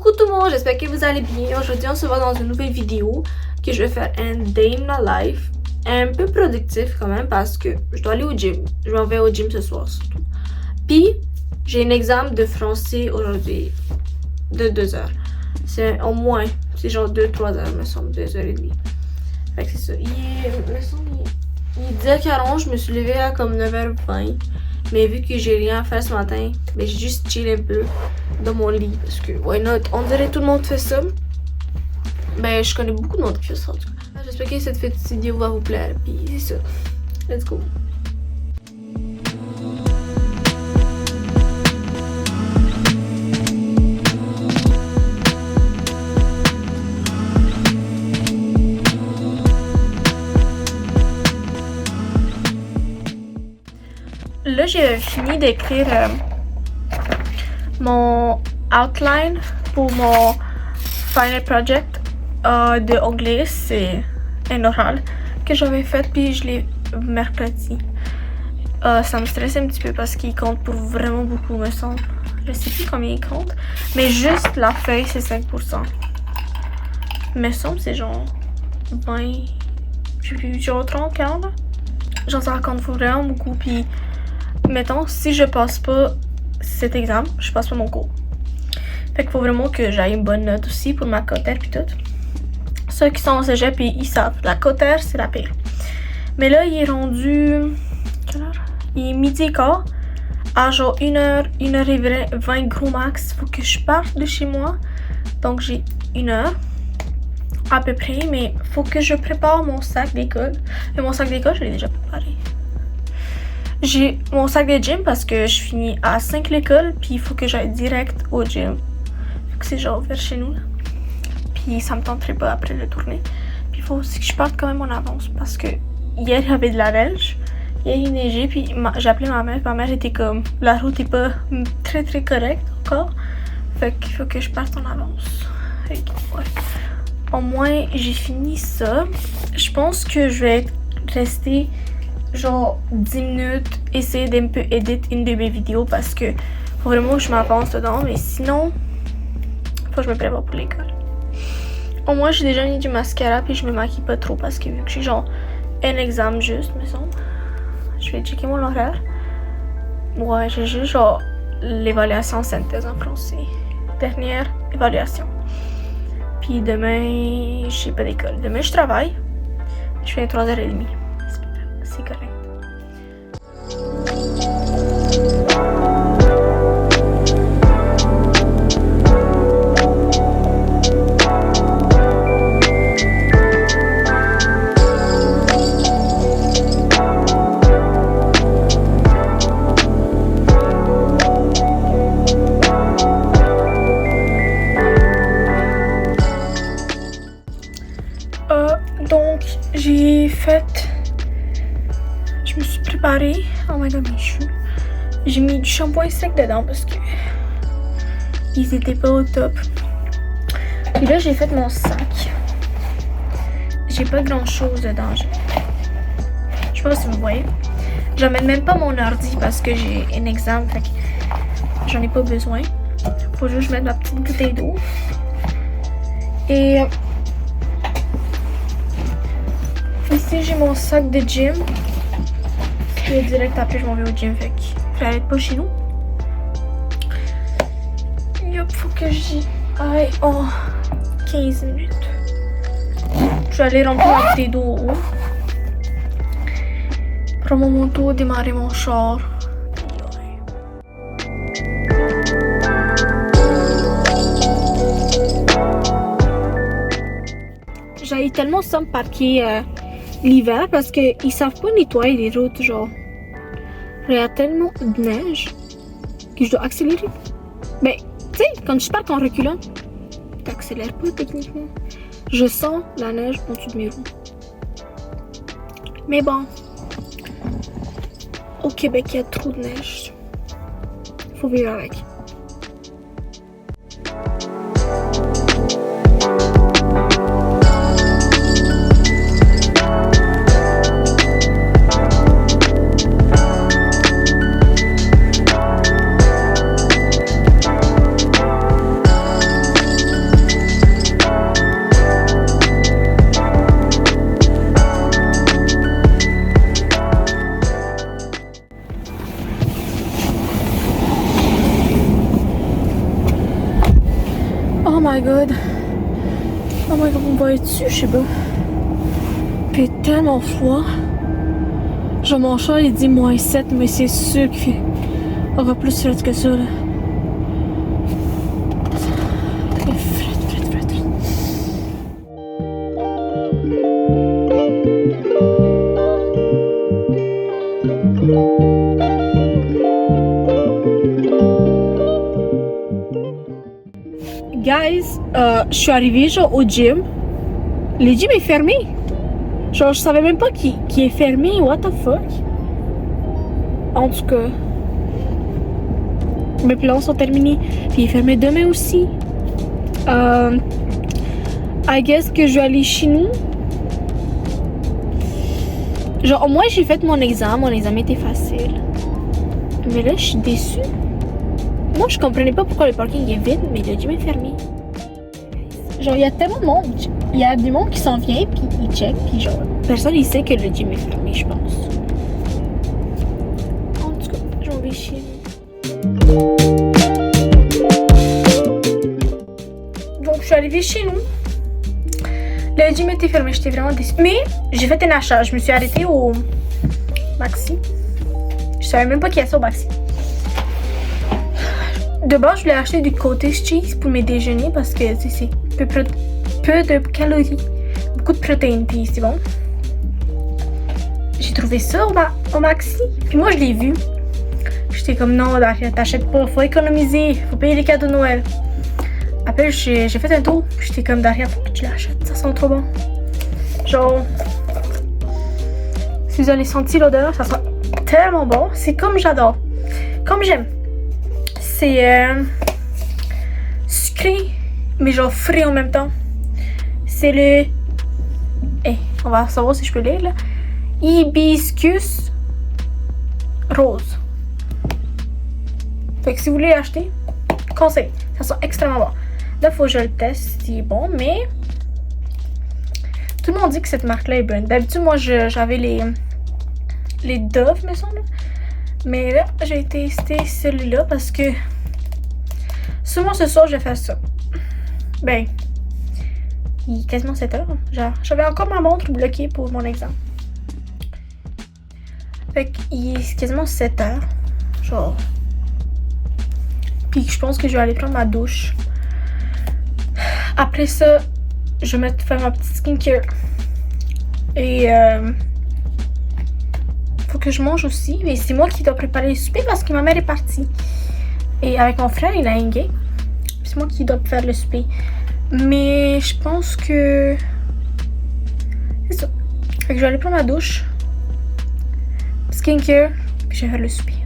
Coucou tout le monde, j'espère que vous allez bien. Aujourd'hui on se voit dans une nouvelle vidéo que je vais faire un day in my life. Un peu productif quand même parce que je dois aller au gym. Je m'en vais au gym ce soir surtout. Puis j'ai un examen de français aujourd'hui de 2 heures. C'est au moins, c'est genre 2-3 heures me semble, 2h30. Fait que c'est ça. Il est 10h40, je me suis levée à comme 9h20. Mais vu que j'ai rien à faire ce matin, ben j'ai juste chill un peu dans mon lit parce que why not? On dirait tout le monde fait ça. Ben je connais beaucoup de monde qui fait ça en tout cas. J'espère que cette petite vidéo va vous plaire. Puis c'est ça. Let's go. Là, j'ai fini d'écrire mon outline pour mon final project de anglais. C'est un oral que j'avais fait, puis je l'ai mercredi. Ça me stresse un petit peu parce qu'il compte pour vraiment beaucoup, me semble. Je sais plus combien il compte, mais juste la feuille, c'est 5%. Me semble, c'est genre 20, genre 30, 40. Genre, ça compte vraiment beaucoup, puis mettons, si je passe pas cet examen, je passe pas mon cours. Fait qu'il faut vraiment que j'aille une bonne note aussi pour ma cotère puis tout. Ceux qui sont au cégep, ils savent. La cotère, c'est la pire. Mais là, il est rendu... Quelle heure? Il est midi et quart. À genre 1h, 1h20 gros max. Faut que je parte de chez moi. Donc, j'ai 1 heure à peu près. Mais faut que je prépare mon sac d'école. Et mon sac d'école, je l'ai déjà préparé. J'ai mon sac de gym parce que je finis à 5 l'école, puis il faut que j'aille direct au gym. Fait que c'est genre vers chez nous là. Puis ça me tenterait pas après de tourner. Puis il faut aussi que je parte quand même en avance parce que hier il y avait de la neige. Hier il neigeait, puis j'ai appelé ma mère. Ma mère était comme la route est pas très correcte encore. Fait qu'il faut que je parte en avance. Fait que, ouais. Au moins j'ai fini ça. Je pense que je vais rester genre 10 minutes, essayer d'un peu edit une de mes vidéos parce que faut vraiment que je m'avance dedans, mais sinon faut que je me prépare pour l'école. Au moins j'ai déjà mis du mascara puis je me maquille pas trop parce que vu que j'ai genre un examen juste, me semble. Je vais checker mon horaire. Ouais, j'ai juste genre l'évaluation synthèse en français. Dernière évaluation. Puis demain, j'ai pas d'école. Demain je travaille. Je fais 3h30. C'est correct. Donc, j'ai fait... Je me suis préparée. Oh my god, mes cheveux. J'ai mis du shampoing sec dedans parce que ils étaient pas au top. Puis là, j'ai fait mon sac. J'ai pas grand chose dedans. Je sais pas si vous voyez. J'emmène même pas mon ordi parce que j'ai un examen. Fait que j'en ai pas besoin. Faut juste que je mette ma petite bouteille d'eau. Et ici, j'ai mon sac de gym. Et direct après, je m'en vais au gym. Fait que je vais être pas chez nous. Yup, faut que j'y aille en 15 minutes. Je vais aller remplir ma bouteille d'eau au haut. Prendre mon manteau, démarrer mon char. J'ai tellement ça me parquer l'hiver parce qu'ils savent pas nettoyer les routes, genre. Il y a tellement de neige que je dois accélérer. Mais, tu sais, quand je pars en reculant, t'accélères pas techniquement. Je sens la neige au-dessus de mes roues. Mais bon, au Québec, il y a trop de neige. Faut vivre avec. my god. Oh my god, on va être dessus, je sais pas. Puis il est tellement froid. Genre mon chat il dit -7, mais c'est sûr qu'il aura plus frais que ça là. Il est frais. Guys, je suis arrivée genre au gym. Le gym est fermé. Genre je savais même pas qu'il est fermé. What the fuck? En tout cas, mes plans sont terminés. Puis il est fermé demain aussi. I guess que je vais aller chez nous. Genre au moins j'ai fait mon examen était facile. Mais là je suis déçue. Moi je comprenais pas pourquoi le parking est vide, mais le gym est fermé. Genre il y a tellement de monde. Il y a du monde qui s'en vient puis ils check puis genre personne il sait que le gym est fermé, je pense. En tout cas, j'en vais chez nous. Donc je suis arrivée chez nous. Le gym était fermé, j'étais vraiment déçue. Mais j'ai fait un achat. Je me suis arrêtée au Maxi. Je savais même pas qu'il y a ça au Maxi. De base, je voulais acheter du cottage cheese pour mes déjeuners parce que c'est peu de calories, beaucoup de protéines, puis c'est bon. J'ai trouvé ça au Maxi, puis moi je l'ai vu. J'étais comme non, t'achètes pas, faut économiser, faut payer les cadeaux de Noël. Après, j'ai fait un tour, j'étais comme derrière, faut que tu l'achètes, ça sent trop bon. Genre, si vous avez senti l'odeur, ça sent tellement bon, c'est comme j'adore, comme j'aime. C'est sucré, mais genre frais en même temps. C'est le... on va savoir si je peux lire là. Hibiscus rose. Fait que si vous voulez l'acheter, conseil. Ça sent extrêmement bon. Là, faut que je le teste s'il est bon, mais... Tout le monde dit que cette marque-là est bonne. D'habitude, moi, j'avais les Dove, me semble. Mais là, j'ai testé celui-là parce que... Sûrement ce soir, je vais faire ça. Ben... Il est quasiment 7 heures. Genre, j'avais encore ma montre bloquée pour mon examen. Fait qu'il est quasiment 7 heures. Genre... Puis je pense que je vais aller prendre ma douche. Après ça, je vais faire ma petite skincare. Et faut que je mange aussi. Mais c'est moi qui dois préparer le souper parce que ma mère est partie. Et avec mon frère, il a un game. C'est moi qui dois faire le souper. Mais je pense que... C'est ça. Fait que je vais aller prendre ma douche. Skincare. Puis je vais faire le souper.